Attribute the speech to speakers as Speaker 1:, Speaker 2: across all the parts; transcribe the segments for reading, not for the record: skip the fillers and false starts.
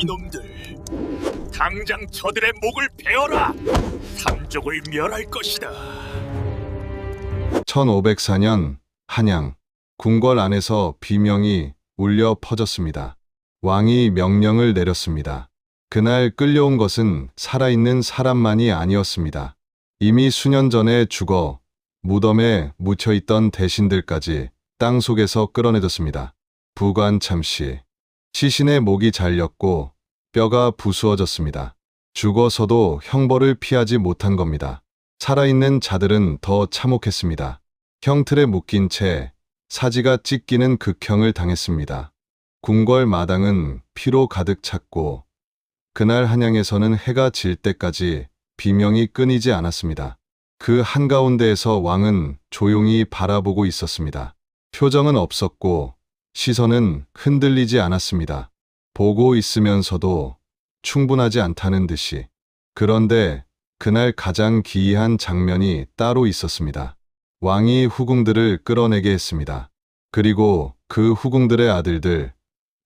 Speaker 1: 이놈들, 당장 저들의 목을 베어라. 삼족을 멸할 것이다.
Speaker 2: 1504년 한양 궁궐 안에서 비명이 울려 퍼졌습니다. 왕이 명령을 내렸습니다. 그날 끌려온 것은 살아있는 사람만이 아니었습니다. 이미 수년 전에 죽어 무덤에 묻혀있던 대신들까지 땅속에서 끌어내졌습니다. 부관참씨, 시신의 목이 잘렸고 뼈가 부수어졌습니다. 죽어서도 형벌을 피하지 못한 겁니다. 살아있는 자들은 더 참혹했습니다. 형틀에 묶인 채 사지가 찢기는 극형을 당했습니다. 궁궐 마당은 피로 가득 찼고 그날 한양에서는 해가 질 때까지 비명이 끊이지 않았습니다. 그 한가운데에서 왕은 조용히 바라보고 있었습니다. 표정은 없었고 시선은 흔들리지 않았습니다. 보고 있으면서도 충분하지 않다는 듯이. 그런데 그날 가장 기이한 장면이 따로 있었습니다. 왕이 후궁들을 끌어내게 했습니다. 그리고 그 후궁들의 아들들,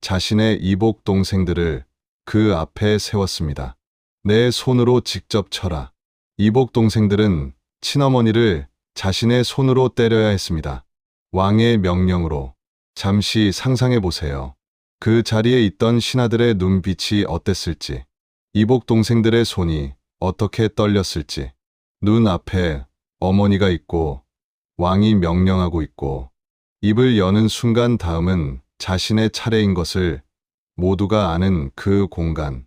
Speaker 2: 자신의 이복 동생들을 그 앞에 세웠습니다. 내 손으로 직접 쳐라. 이복 동생들은 친어머니를 자신의 손으로 때려야 했습니다. 왕의 명령으로. 잠시 상상해 보세요. 그 자리에 있던 신하들의 눈빛이 어땠을지, 이복 동생들의 손이 어떻게 떨렸을지. 눈 앞에 어머니가 있고 왕이 명령하고 있고 입을 여는 순간 다음은 자신의 차례인 것을 모두가 아는 그 공간.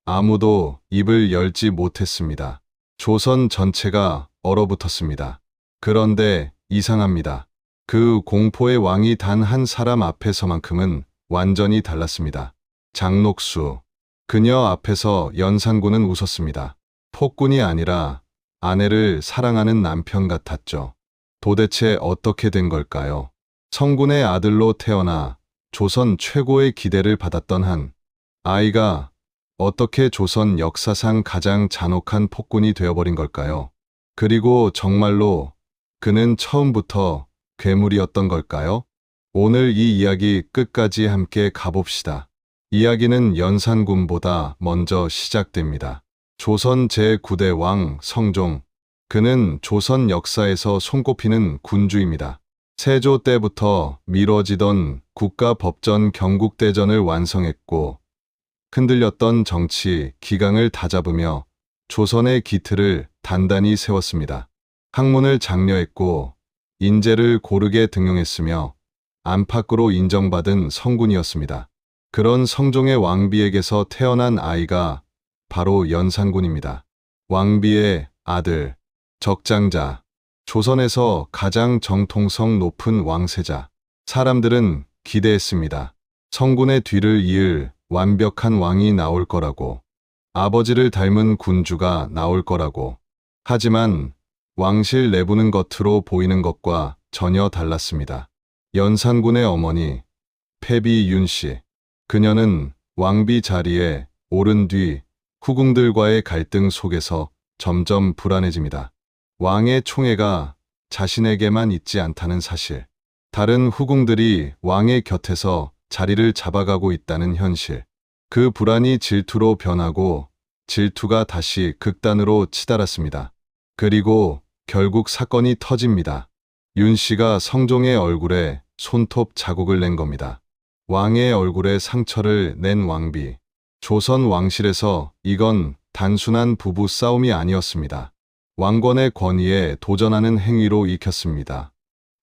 Speaker 2: 아무도 입을 열지 못했습니다. 조선 전체가 얼어붙었습니다. 그런데 이상합니다. 그 공포의 왕이 단 한 사람 앞에서만큼은 완전히 달랐습니다. 장녹수. 그녀 앞에서 연산군은 웃었습니다. 폭군이 아니라 아내를 사랑하는 남편 같았죠. 도대체 어떻게 된 걸까요? 성군의 아들로 태어나 조선 최고의 기대를 받았던 한 아이가 어떻게 조선 역사상 가장 잔혹한 폭군이 되어버린 걸까요? 그리고 정말로 그는 처음부터 괴물이었던 걸까요? 오늘 이 이야기 끝까지 함께 가봅시다. 이야기는 연산군보다 먼저 시작됩니다. 조선 제9대 왕 성종. 그는 조선 역사에서 손꼽히는 군주입니다. 세조 때부터 미뤄지던 국가법전 경국대전을 완성했고 흔들렸던 정치 기강을 다잡으며 조선의 기틀을 단단히 세웠습니다. 학문을 장려했고 인재를 고르게 등용했으며 안팎으로 인정받은 성군이었습니다. 그런 성종의 왕비에게서 태어난 아이가 바로 연산군입니다. 왕비의 아들, 적장자, 조선에서 가장 정통성 높은 왕세자. 사람들은 기대했습니다. 성군의 뒤를 이을 완벽한 왕이 나올 거라고, 아버지를 닮은 군주가 나올 거라고. 하지만 왕실 내부는 겉으로 보이는 것과 전혀 달랐습니다. 연산군의 어머니, 패비 윤씨. 그녀는 왕비 자리에 오른 뒤 후궁들과의 갈등 속에서 점점 불안해집니다. 왕의 총애가 자신에게만 있지 않다는 사실. 다른 후궁들이 왕의 곁에서 자리를 잡아가고 있다는 현실. 그 불안이 질투로 변하고 질투가 다시 극단으로 치달았습니다. 그리고 결국 사건이 터집니다. 윤 씨가 성종의 얼굴에 손톱 자국을 낸 겁니다. 왕의 얼굴에 상처를 낸 왕비. 조선 왕실에서 이건 단순한 부부 싸움이 아니었습니다. 왕권의 권위에 도전하는 행위로 익혔습니다.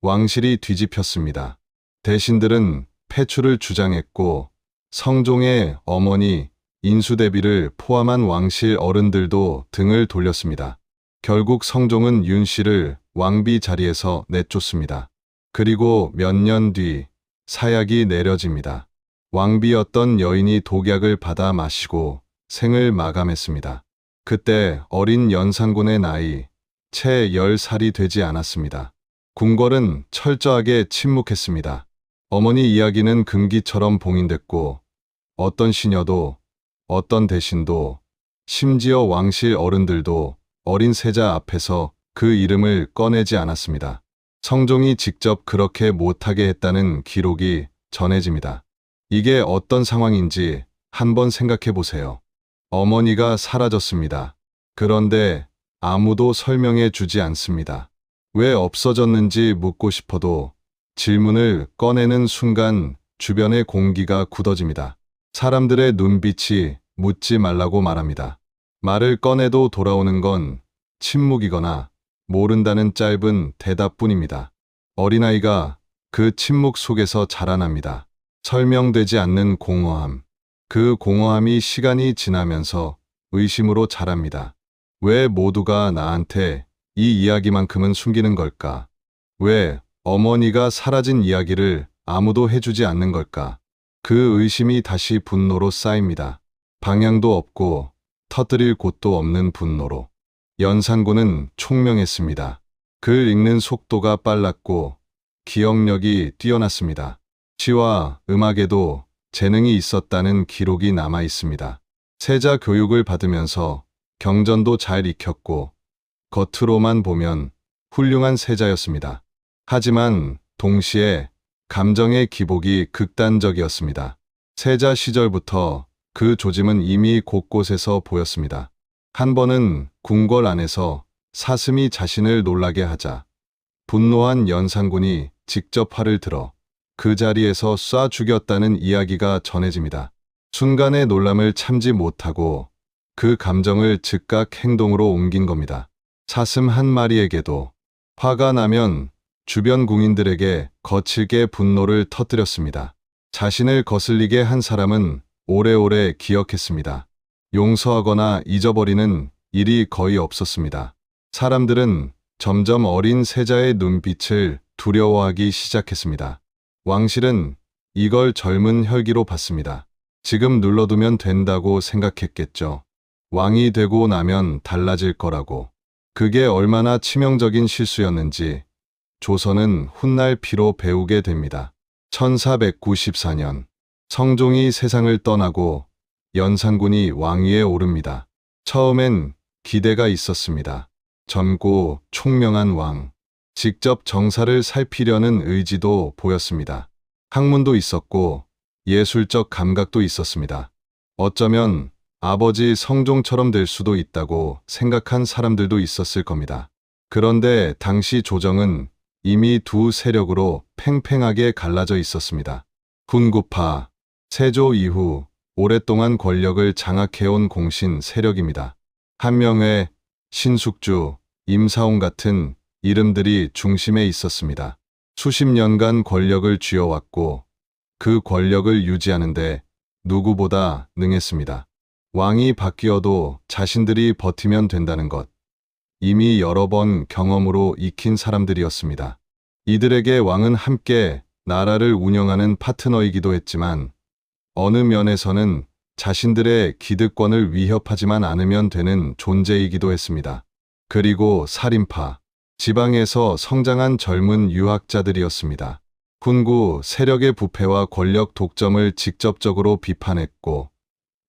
Speaker 2: 왕실이 뒤집혔습니다. 대신들은 패추를 주장했고 성종의 어머니 인수대비를 포함한 왕실 어른들도 등을 돌렸습니다. 결국 성종은 윤 씨를 왕비 자리에서 내쫓습니다. 그리고 몇 년 뒤 사약이 내려집니다. 왕비였던 여인이 독약을 받아 마시고 생을 마감했습니다. 그때 어린 연산군의 나이 채 10살이 되지 않았습니다. 궁궐은 철저하게 침묵했습니다. 어머니 이야기는 금기처럼 봉인됐고 어떤 시녀도 어떤 대신도 심지어 왕실 어른들도 어린 세자 앞에서 그 이름을 꺼내지 않았습니다. 성종이 직접 그렇게 못하게 했다는 기록이 전해집니다. 이게 어떤 상황인지 한번 생각해 보세요. 어머니가 사라졌습니다. 그런데 아무도 설명해 주지 않습니다. 왜 없어졌는지 묻고 싶어도 질문을 꺼내는 순간 주변의 공기가 굳어집니다. 사람들의 눈빛이 묻지 말라고 말합니다. 말을 꺼내도 돌아오는 건 침묵이거나 모른다는 짧은 대답뿐입니다. 어린아이가 그 침묵 속에서 자라납니다. 설명되지 않는 공허함. 그 공허함이 시간이 지나면서 의심으로 자랍니다. 왜 모두가 나한테 이 이야기만큼은 숨기는 걸까? 왜 어머니가 사라진 이야기를 아무도 해주지 않는 걸까? 그 의심이 다시 분노로 쌓입니다. 방향도 없고 터뜨릴 곳도 없는 분노로. 연산군은 총명했습니다. 글 읽는 속도가 빨랐고 기억력이 뛰어났습니다. 시와 음악에도 재능이 있었다는 기록이 남아 있습니다. 세자 교육을 받으면서 경전도 잘 익혔고 겉으로만 보면 훌륭한 세자였습니다. 하지만 동시에 감정의 기복이 극단적이었습니다. 세자 시절부터 그 조짐은 이미 곳곳에서 보였습니다. 한 번은 궁궐 안에서 사슴이 자신을 놀라게 하자 분노한 연산군이 직접 활을 들어 그 자리에서 쏴 죽였다는 이야기가 전해집니다. 순간의 놀람을 참지 못하고 그 감정을 즉각 행동으로 옮긴 겁니다. 사슴 한 마리에게도 화가 나면 주변 궁인들에게 거칠게 분노를 터뜨렸습니다. 자신을 거슬리게 한 사람은 오래오래 기억했습니다. 용서하거나 잊어버리는 일이 거의 없었습니다. 사람들은 점점 어린 세자의 눈빛을 두려워하기 시작했습니다. 왕실은 이걸 젊은 혈기로 봤습니다. 지금 눌러두면 된다고 생각했겠죠. 왕이 되고 나면 달라질 거라고. 그게 얼마나 치명적인 실수였는지 조선은 훗날 피로 배우게 됩니다. 1494년 성종이 세상을 떠나고 연산군이 왕위에 오릅니다. 처음엔 기대가 있었습니다. 젊고 총명한 왕. 직접 정사를 살피려는 의지도 보였습니다. 학문도 있었고 예술적 감각도 있었습니다. 어쩌면 아버지 성종처럼 될 수도 있다고 생각한 사람들도 있었을 겁니다. 그런데 당시 조정은 이미 두 세력으로 팽팽하게 갈라져 있었습니다. 훈구파, 세조 이후 오랫동안 권력을 장악해온 공신 세력입니다. 한명회, 신숙주, 임사홍 같은 이름들이 중심에 있었습니다. 수십 년간 권력을 쥐어왔고 그 권력을 유지하는데 누구보다 능했습니다. 왕이 바뀌어도 자신들이 버티면 된다는 것. 이미 여러 번 경험으로 익힌 사람들이었습니다. 이들에게 왕은 함께 나라를 운영하는 파트너이기도 했지만 어느 면에서는 자신들의 기득권을 위협하지만 않으면 되는 존재이기도 했습니다. 그리고 살인파, 지방에서 성장한 젊은 유학자들이었습니다. 훈구 세력의 부패와 권력 독점을 직접적으로 비판했고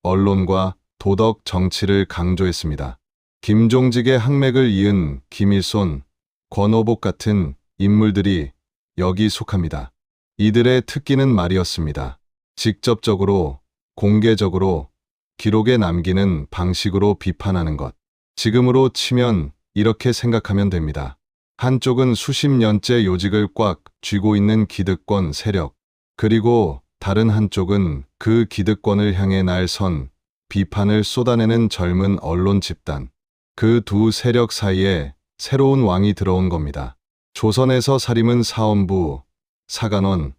Speaker 2: 언론과 도덕 정치를 강조했습니다. 김종직의 항맥을 이은 김일손, 권오복 같은 인물들이 여기 속합니다. 이들의 특기는 말이었습니다. 직접적으로, 공개적으로, 기록에 남기는 방식으로 비판하는 것. 지금으로 치면 이렇게 생각하면 됩니다. 한쪽은 수십 년째 요직을 꽉 쥐고 있는 기득권 세력, 그리고 다른 한쪽은 그 기득권을 향해 날선 비판을 쏟아내는 젊은 언론 집단. 그 두 세력 사이에 새로운 왕이 들어온 겁니다. 조선에서 사림은 사헌부, 사간원,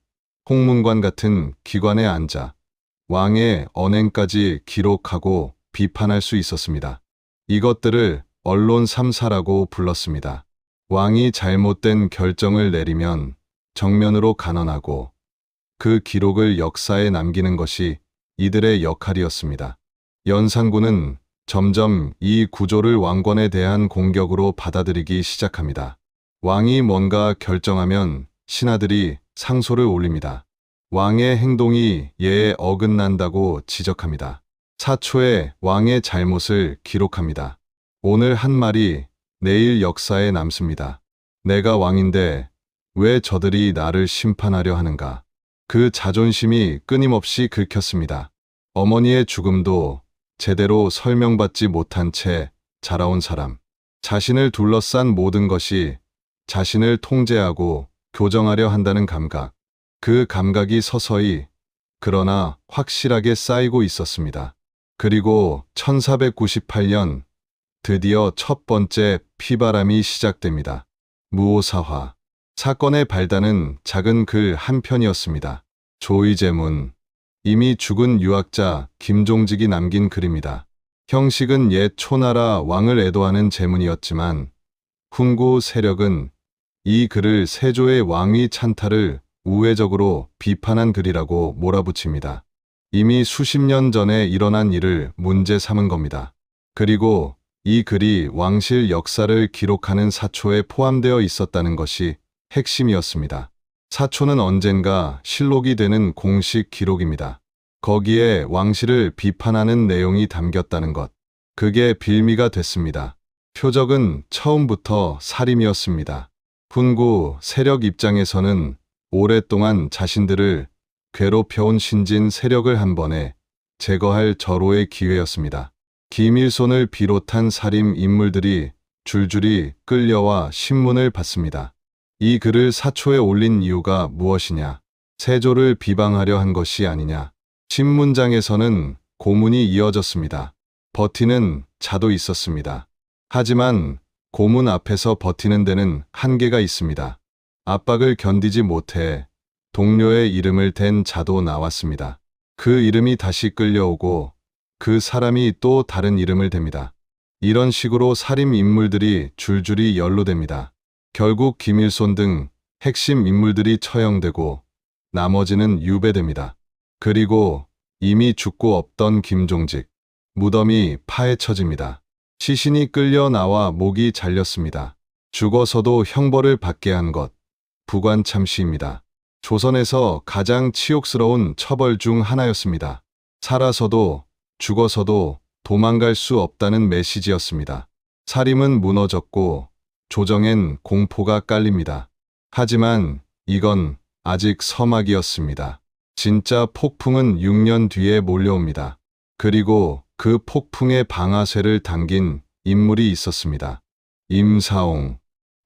Speaker 2: 홍문관 같은 기관에 앉아 왕의 언행까지 기록하고 비판할 수 있었습니다. 이것들을 언론 3사라고 불렀습니다. 왕이 잘못된 결정을 내리면 정면으로 간언하고 그 기록을 역사에 남기는 것이 이들의 역할이었습니다. 연산군은 점점 이 구조를 왕권에 대한 공격으로 받아들이기 시작합니다. 왕이 뭔가 결정하면 신하들이 상소를 올립니다. 왕의 행동이 예에 어긋난다고 지적합니다. 사초에 왕의 잘못을 기록합니다. 오늘 한 말이 내일 역사에 남습니다. 내가 왕인데 왜 저들이 나를 심판하려 하는가? 그 자존심이 끊임없이 긁혔습니다. 어머니의 죽음도 제대로 설명받지 못한 채 자라온 사람. 자신을 둘러싼 모든 것이 자신을 통제하고 교정하려 한다는 감각. 그 감각이 서서히 그러나 확실하게 쌓이고 있었습니다. 그리고 1498년 드디어 첫 번째 피바람이 시작됩니다. 무오사화. 사건의 발단은 작은 글 한 편이었습니다. 조의제문. 이미 죽은 유학자 김종직이 남긴 글입니다. 형식은 옛 초나라 왕을 애도하는 제문이었지만 훈구 세력은 이 글을 세조의 왕위 찬탈을 우회적으로 비판한 글이라고 몰아붙입니다. 이미 수십 년 전에 일어난 일을 문제 삼은 겁니다. 그리고 이 글이 왕실 역사를 기록하는 사초에 포함되어 있었다는 것이 핵심이었습니다. 사초는 언젠가 실록이 되는 공식 기록입니다. 거기에 왕실을 비판하는 내용이 담겼다는 것. 그게 빌미가 됐습니다. 표적은 처음부터 살인이었습니다. 훈구 세력 입장에서는 오랫동안 자신들을 괴롭혀온 신진 세력을 한 번에 제거할 절호의 기회였습니다. 김일손을 비롯한 살인 인물들이 줄줄이 끌려와 신문을 받습니다. 이 글을 사초에 올린 이유가 무엇이냐? 세조를 비방하려 한 것이 아니냐? 신문장에서는 고문이 이어졌습니다. 버티는 자도 있었습니다. 하지만 고문 앞에서 버티는 데는 한계가 있습니다. 압박을 견디지 못해 동료의 이름을 댄 자도 나왔습니다. 그 이름이 다시 끌려오고 그 사람이 또 다른 이름을 댑니다. 이런 식으로 살인 인물들이 줄줄이 연루됩니다. 결국 김일손 등 핵심 인물들이 처형되고 나머지는 유배됩니다. 그리고 이미 죽고 없던 김종직, 무덤이 파헤쳐집니다. 시신이 끌려 나와 목이 잘렸습니다. 죽어서도 형벌을 받게 한 것, 부관참시입니다. 조선에서 가장 치욕스러운 처벌 중 하나였습니다. 살아서도 죽어서도 도망갈 수 없다는 메시지였습니다. 사림은 무너졌고 조정엔 공포가 깔립니다. 하지만 이건 아직 서막이었습니다. 진짜 폭풍은 6년 뒤에 몰려옵니다. 그리고 그 폭풍의 방아쇠를 당긴 인물이 있었습니다. 임사옹.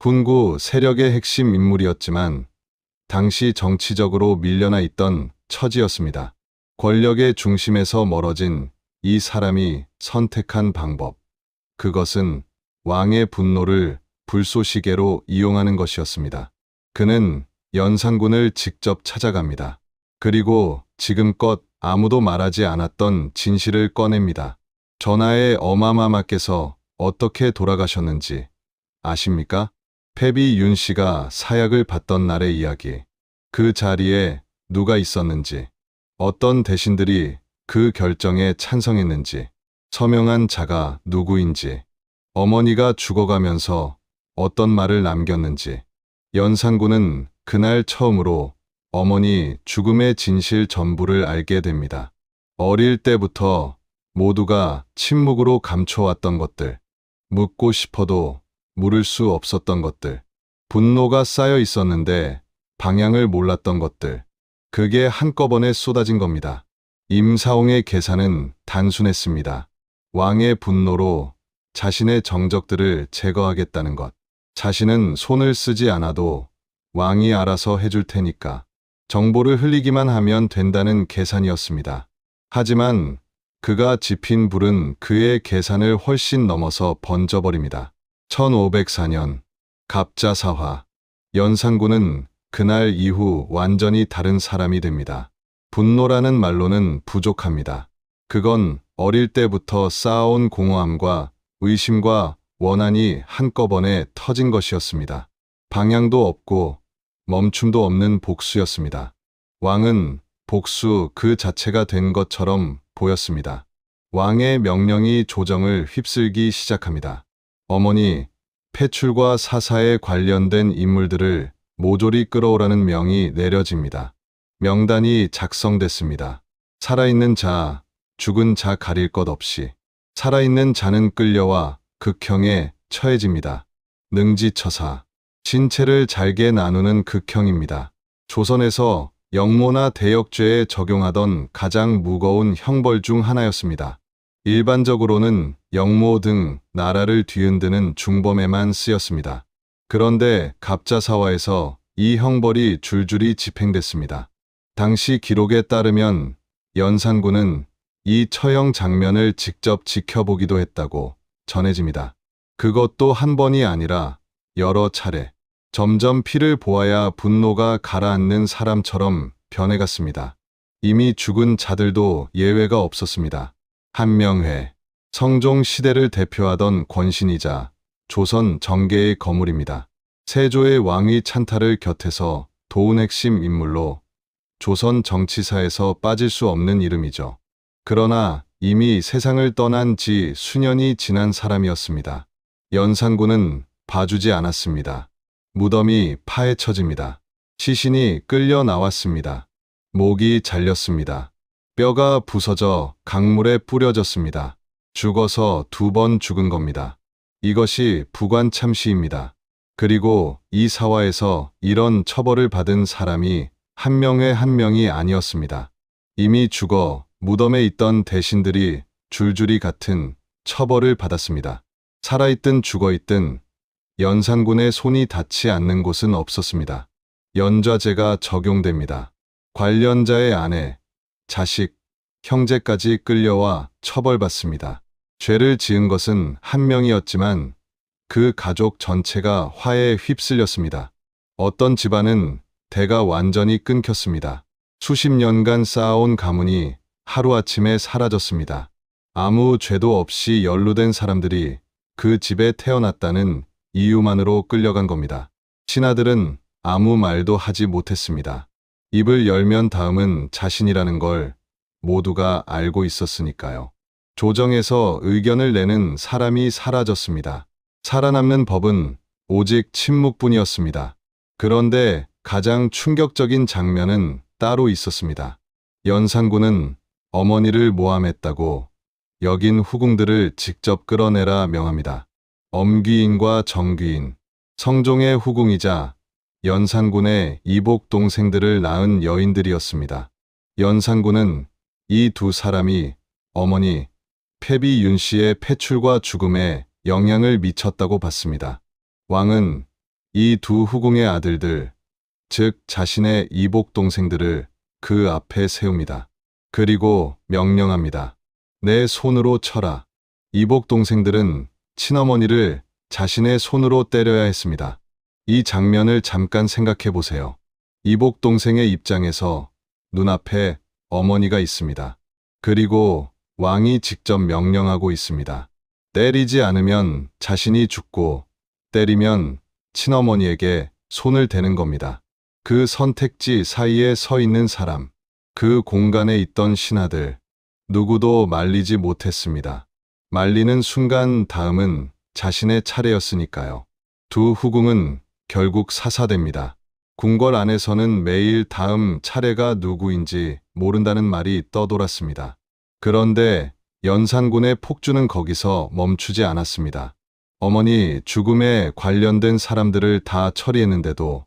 Speaker 2: 훈구 세력의 핵심 인물이었지만 당시 정치적으로 밀려나 있던 처지였습니다. 권력의 중심에서 멀어진 이 사람이 선택한 방법. 그것은 왕의 분노를 불쏘시개로 이용하는 것이었습니다. 그는 연산군을 직접 찾아갑니다. 그리고 지금껏 아무도 말하지 않았던 진실을 꺼냅니다. 전하의 어마마마께서 어떻게 돌아가셨는지 아십니까? 패비 윤 씨가 사약을 받던 날의 이야기. 그 자리에 누가 있었는지, 어떤 대신들이 그 결정에 찬성했는지, 서명한 자가 누구인지, 어머니가 죽어가면서 어떤 말을 남겼는지. 연산군은 그날 처음으로 어머니 죽음의 진실 전부를 알게 됩니다. 어릴 때부터 모두가 침묵으로 감춰왔던 것들, 묻고 싶어도 물을 수 없었던 것들, 분노가 쌓여 있었는데 방향을 몰랐던 것들, 그게 한꺼번에 쏟아진 겁니다. 임사옹의 계산은 단순했습니다. 왕의 분노로 자신의 정적들을 제거하겠다는 것. 자신은 손을 쓰지 않아도 왕이 알아서 해줄 테니까. 정보를 흘리기만 하면 된다는 계산이었습니다. 하지만 그가 지핀 불은 그의 계산을 훨씬 넘어서 번져버립니다. 1504년 갑자사화. 연산군은 그날 이후 완전히 다른 사람이 됩니다. 분노라는 말로는 부족합니다. 그건 어릴 때부터 쌓아온 공허함과 의심과 원한이 한꺼번에 터진 것이었습니다. 방향도 없고 멈춤도 없는 복수였습니다. 왕은 복수 그 자체가 된 것처럼 보였습니다. 왕의 명령이 조정을 휩쓸기 시작합니다. 어머니, 폐출과 사사에 관련된 인물들을 모조리 끌어오라는 명이 내려집니다. 명단이 작성됐습니다. 살아있는 자, 죽은 자 가릴 것 없이 살아있는 자는 끌려와 극형에 처해집니다. 능지처사, 신체를 잘게 나누는 극형입니다. 조선에서 영모나 대역죄에 적용하던 가장 무거운 형벌 중 하나였습니다. 일반적으로는 영모 등 나라를 뒤흔드는 중범에만 쓰였습니다. 그런데 갑자사화에서 이 형벌이 줄줄이 집행됐습니다. 당시 기록에 따르면 연산군은 이 처형 장면을 직접 지켜보기도 했다고 전해집니다. 그것도 한 번이 아니라 여러 차례. 점점 피를 보아야 분노가 가라앉는 사람처럼 변해갔습니다. 이미 죽은 자들도 예외가 없었습니다. 한명회, 성종 시대를 대표하던 권신이자 조선 정계의 거물입니다. 세조의 왕위 찬탈을 곁에서 도운 핵심 인물로 조선 정치사에서 빠질 수 없는 이름이죠. 그러나 이미 세상을 떠난 지 수년이 지난 사람이었습니다. 연산군은 봐주지 않았습니다. 무덤이 파헤쳐집니다. 시신이 끌려 나왔습니다. 목이 잘렸습니다. 뼈가 부서져 강물에 뿌려졌습니다. 죽어서 2번 죽은 겁니다. 이것이 부관참시입니다. 그리고 이 사화에서 이런 처벌을 받은 사람이 한 명의 한 명이 아니었습니다. 이미 죽어 무덤에 있던 대신들이 줄줄이 같은 처벌을 받았습니다. 살아있든 죽어있든 연산군의 손이 닿지 않는 곳은 없었습니다. 연좌제가 적용됩니다. 관련자의 아내, 자식, 형제까지 끌려와 처벌받습니다. 죄를 지은 것은 한 명이었지만 그 가족 전체가 화에 휩쓸렸습니다. 어떤 집안은 대가 완전히 끊겼습니다. 수십 년간 쌓아온 가문이 하루아침에 사라졌습니다. 아무 죄도 없이 연루된 사람들이 그 집에 태어났다는 이유만으로 끌려간 겁니다. 신하들은 아무 말도 하지 못했습니다. 입을 열면 다음은 자신이라는 걸 모두가 알고 있었으니까요. 조정에서 의견을 내는 사람이 사라졌습니다. 살아남는 법은 오직 침묵뿐이었습니다. 그런데 가장 충격적인 장면은 따로 있었습니다. 연산군은 어머니를 모함했다고 여긴 후궁들을 직접 끌어내라 명합니다. 엄귀인과 정귀인, 성종의 후궁이자 연산군의 이복 동생들을 낳은 여인들이었습니다. 연산군은 이 2사람이 어머니 패비 윤씨의 폐출과 죽음에 영향을 미쳤다고 봤습니다. 왕은 이 2 후궁의 아들들, 즉 자신의 이복 동생들을 그 앞에 세웁니다. 그리고 명령합니다. 내 손으로 쳐라. 이복 동생들은 친어머니를 자신의 손으로 때려야 했습니다. 이 장면을 잠깐 생각해 보세요. 이복 동생의 입장에서 눈앞에 어머니가 있습니다. 그리고 왕이 직접 명령하고 있습니다. 때리지 않으면 자신이 죽고 때리면 친어머니에게 손을 대는 겁니다. 그 선택지 사이에 서 있는 사람, 그 공간에 있던 신하들, 누구도 말리지 못했습니다. 말리는 순간 다음은 자신의 차례였으니까요. 2 후궁은 결국 사사됩니다. 궁궐 안에서는 매일 다음 차례가 누구인지 모른다는 말이 떠돌았습니다. 그런데 연산군의 폭주는 거기서 멈추지 않았습니다. 어머니 죽음에 관련된 사람들을 다 처리했는데도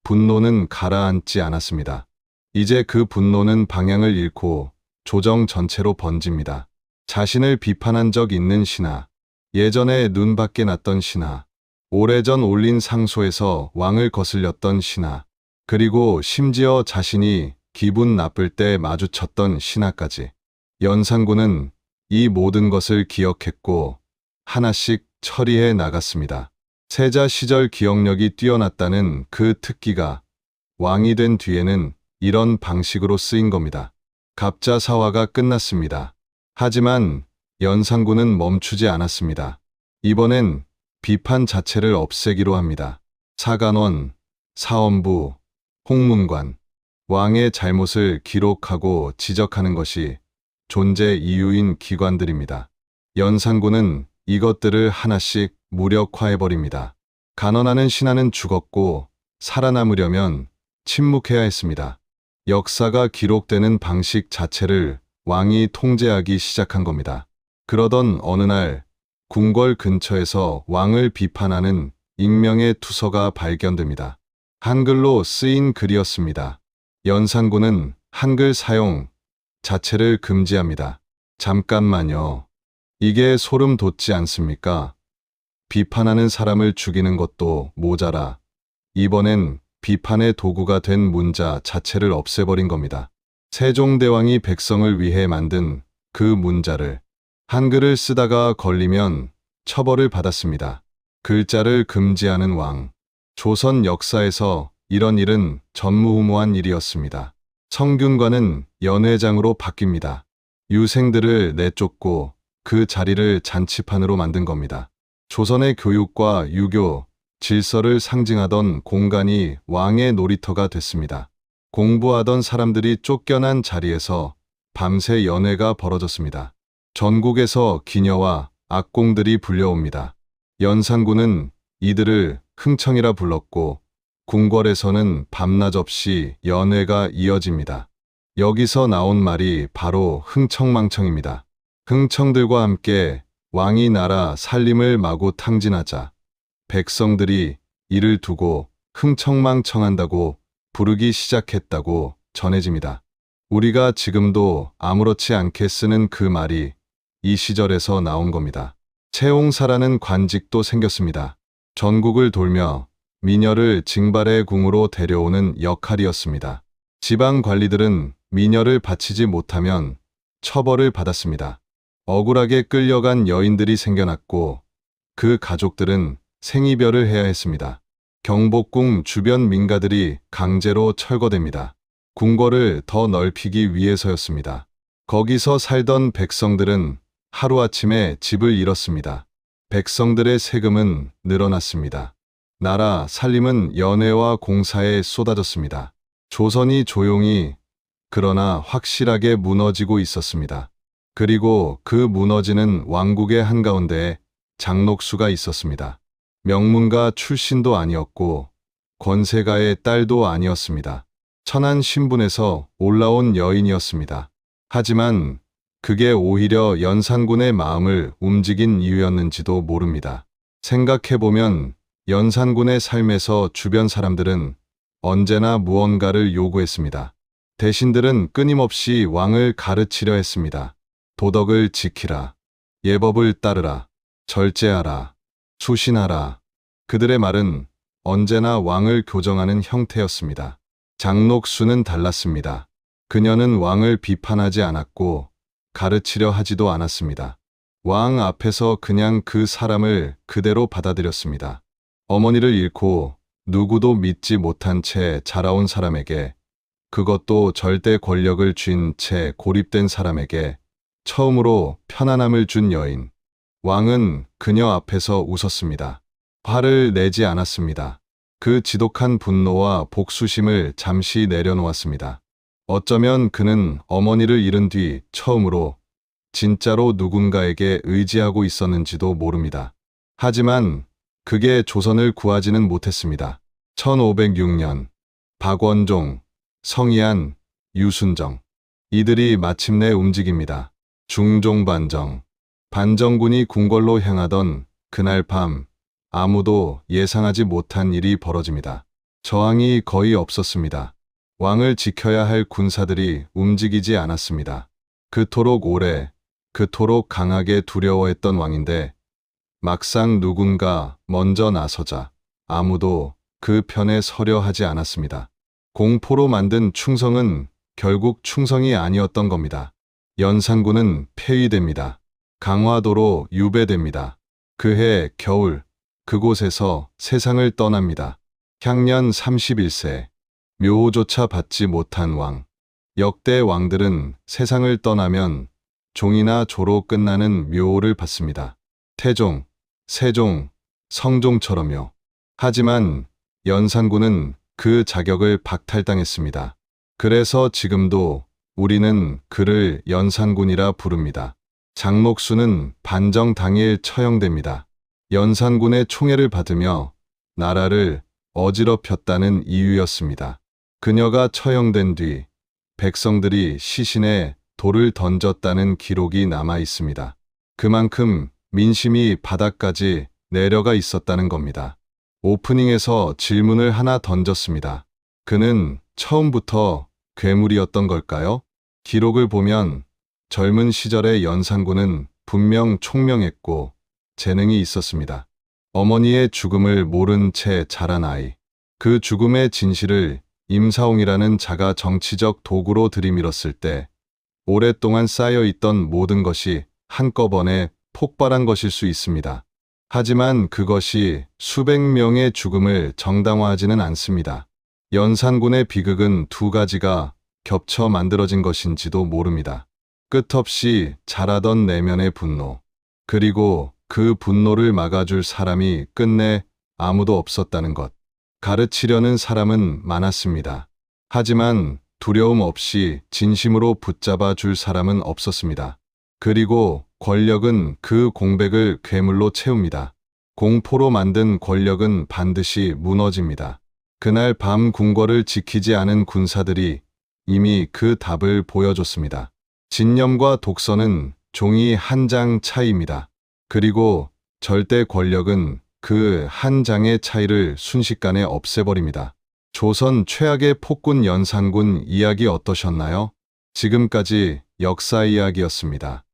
Speaker 2: 분노는 가라앉지 않았습니다. 이제 그 분노는 방향을 잃고 조정 전체로 번집니다. 자신을 비판한 적 있는 신하, 예전에 눈밖에 났던 신하, 오래전 올린 상소에서 왕을 거슬렸던 신하, 그리고 심지어 자신이 기분 나쁠 때 마주쳤던 신하까지. 연산군은 이 모든 것을 기억했고 하나씩 처리해 나갔습니다. 세자 시절 기억력이 뛰어났다는 그 특기가 왕이 된 뒤에는 이런 방식으로 쓰인 겁니다. 갑자사화가 끝났습니다. 하지만 연산군은 멈추지 않았습니다. 이번엔 비판 자체를 없애기로 합니다. 사간원, 사헌부, 홍문관, 왕의 잘못을 기록하고 지적하는 것이 존재 이유인 기관들입니다. 연산군은 이것들을 하나씩 무력화해버립니다. 간언하는 신하는 죽었고 살아남으려면 침묵해야 했습니다. 역사가 기록되는 방식 자체를 왕이 통제하기 시작한 겁니다. 그러던 어느 날 궁궐 근처에서 왕을 비판하는 익명의 투서가 발견됩니다. 한글로 쓰인 글이었습니다. 연산군은 한글 사용 자체를 금지합니다. 잠깐만요. 이게 소름 돋지 않습니까? 비판하는 사람을 죽이는 것도 모자라 이번엔 비판의 도구가 된 문자 자체를 없애버린 겁니다. 세종대왕이 백성을 위해 만든 그 문자를 한글을 쓰다가 걸리면 처벌을 받았습니다. 글자를 금지하는 왕. 조선 역사에서 이런 일은 전무후무한 일이었습니다. 성균관은 연회장으로 바뀝니다. 유생들을 내쫓고 그 자리를 잔치판으로 만든 겁니다. 조선의 교육과 유교, 질서를 상징하던 공간이 왕의 놀이터가 됐습니다. 공부하던 사람들이 쫓겨난 자리에서 밤새 연회가 벌어졌습니다. 전국에서 기녀와 악공들이 불려옵니다. 연산군은 이들을 흥청이라 불렀고 궁궐에서는 밤낮 없이 연회가 이어집니다. 여기서 나온 말이 바로 흥청망청입니다. 흥청들과 함께 왕이 나라 살림을 마구 탕진하자 백성들이 이를 두고 흥청망청한다고 부르기 시작했다고 전해집니다. 우리가 지금도 아무렇지 않게 쓰는 그 말이 이 시절에서 나온 겁니다. 채옹사라는 관직도 생겼습니다. 전국을 돌며 미녀를 징발의 궁으로 데려오는 역할이었습니다. 지방 관리들은 미녀를 바치지 못하면 처벌을 받았습니다. 억울하게 끌려간 여인들이 생겨났고 그 가족들은 생이별을 해야 했습니다. 경복궁 주변 민가들이 강제로 철거됩니다. 궁궐을 더 넓히기 위해서였습니다. 거기서 살던 백성들은 하루아침에 집을 잃었습니다. 백성들의 세금은 늘어났습니다. 나라 살림은 연회와 공사에 쏟아졌습니다. 조선이 조용히 그러나 확실하게 무너지고 있었습니다. 그리고 그 무너지는 왕국의 한가운데에 장녹수가 있었습니다. 명문가 출신도 아니었고 권세가의 딸도 아니었습니다. 천한 신분에서 올라온 여인이었습니다. 하지만 그게 오히려 연산군의 마음을 움직인 이유였는지도 모릅니다. 생각해보면 연산군의 삶에서 주변 사람들은 언제나 무언가를 요구했습니다. 대신들은 끊임없이 왕을 가르치려 했습니다. 도덕을 지키라. 예법을 따르라. 절제하라. 수신하라. 그들의 말은 언제나 왕을 교정하는 형태였습니다. 장녹수는 달랐습니다. 그녀는 왕을 비판하지 않았고 가르치려 하지도 않았습니다. 왕 앞에서 그냥 그 사람을 그대로 받아들였습니다. 어머니를 잃고 누구도 믿지 못한 채 자라온 사람에게, 그것도 절대 권력을 쥔 채 고립된 사람에게 처음으로 편안함을 준 여인. 왕은 그녀 앞에서 웃었습니다. 화를 내지 않았습니다. 그 지독한 분노와 복수심을 잠시 내려놓았습니다. 어쩌면 그는 어머니를 잃은 뒤 처음으로 진짜로 누군가에게 의지하고 있었는지도 모릅니다. 하지만 그게 조선을 구하지는 못했습니다. 1506년 박원종, 성희안, 유순정 이들이 마침내 움직입니다. 중종반정. 반정군이 궁궐로 향하던 그날 밤 아무도 예상하지 못한 일이 벌어집니다. 저항이 거의 없었습니다. 왕을 지켜야 할 군사들이 움직이지 않았습니다. 그토록 오래, 그토록 강하게 두려워했던 왕인데 막상 누군가 먼저 나서자 아무도 그 편에 서려 하지 않았습니다. 공포로 만든 충성은 결국 충성이 아니었던 겁니다. 연산군은 폐위됩니다. 강화도로 유배됩니다. 그해 겨울 그곳에서 세상을 떠납니다. 향년 31세. 묘호조차 받지 못한 왕. 역대 왕들은 세상을 떠나면 종이나 조로 끝나는 묘호를 받습니다. 태종, 세종, 성종처럼요. 하지만 연산군은 그 자격을 박탈당했습니다. 그래서 지금도 우리는 그를 연산군이라 부릅니다. 장녹수는 반정 당일 처형됩니다. 연산군의 총애를 받으며 나라를 어지럽혔다는 이유였습니다. 그녀가 처형된 뒤 백성들이 시신에 돌을 던졌다는 기록이 남아 있습니다. 그만큼 민심이 바닥까지 내려가 있었다는 겁니다. 오프닝에서 질문을 하나 던졌습니다. 그는 처음부터 괴물이었던 걸까요? 기록을 보면 젊은 시절의 연산군은 분명 총명했고 재능이 있었습니다. 어머니의 죽음을 모른 채 자란 아이. 그 죽음의 진실을 임사홍이라는 자가 정치적 도구로 들이밀었을 때 오랫동안 쌓여있던 모든 것이 한꺼번에 폭발한 것일 수 있습니다. 하지만 그것이 수백 명의 죽음을 정당화하지는 않습니다. 연산군의 비극은 두 가지가 겹쳐 만들어진 것인지도 모릅니다. 끝없이 자라던 내면의 분노, 그리고 그 분노를 막아줄 사람이 끝내 아무도 없었다는 것. 가르치려는 사람은 많았습니다. 하지만 두려움 없이 진심으로 붙잡아 줄 사람은 없었습니다. 그리고 권력은 그 공백을 괴물로 채웁니다. 공포로 만든 권력은 반드시 무너집니다. 그날 밤 궁궐을 지키지 않은 군사들이 이미 그 답을 보여줬습니다. 진념과 독서는 종이 한 장 차이입니다. 그리고 절대 권력은 그 한 장의 차이를 순식간에 없애버립니다. 조선 최악의 폭군 연산군 이야기 어떠셨나요? 지금까지 역사 이야기였습니다.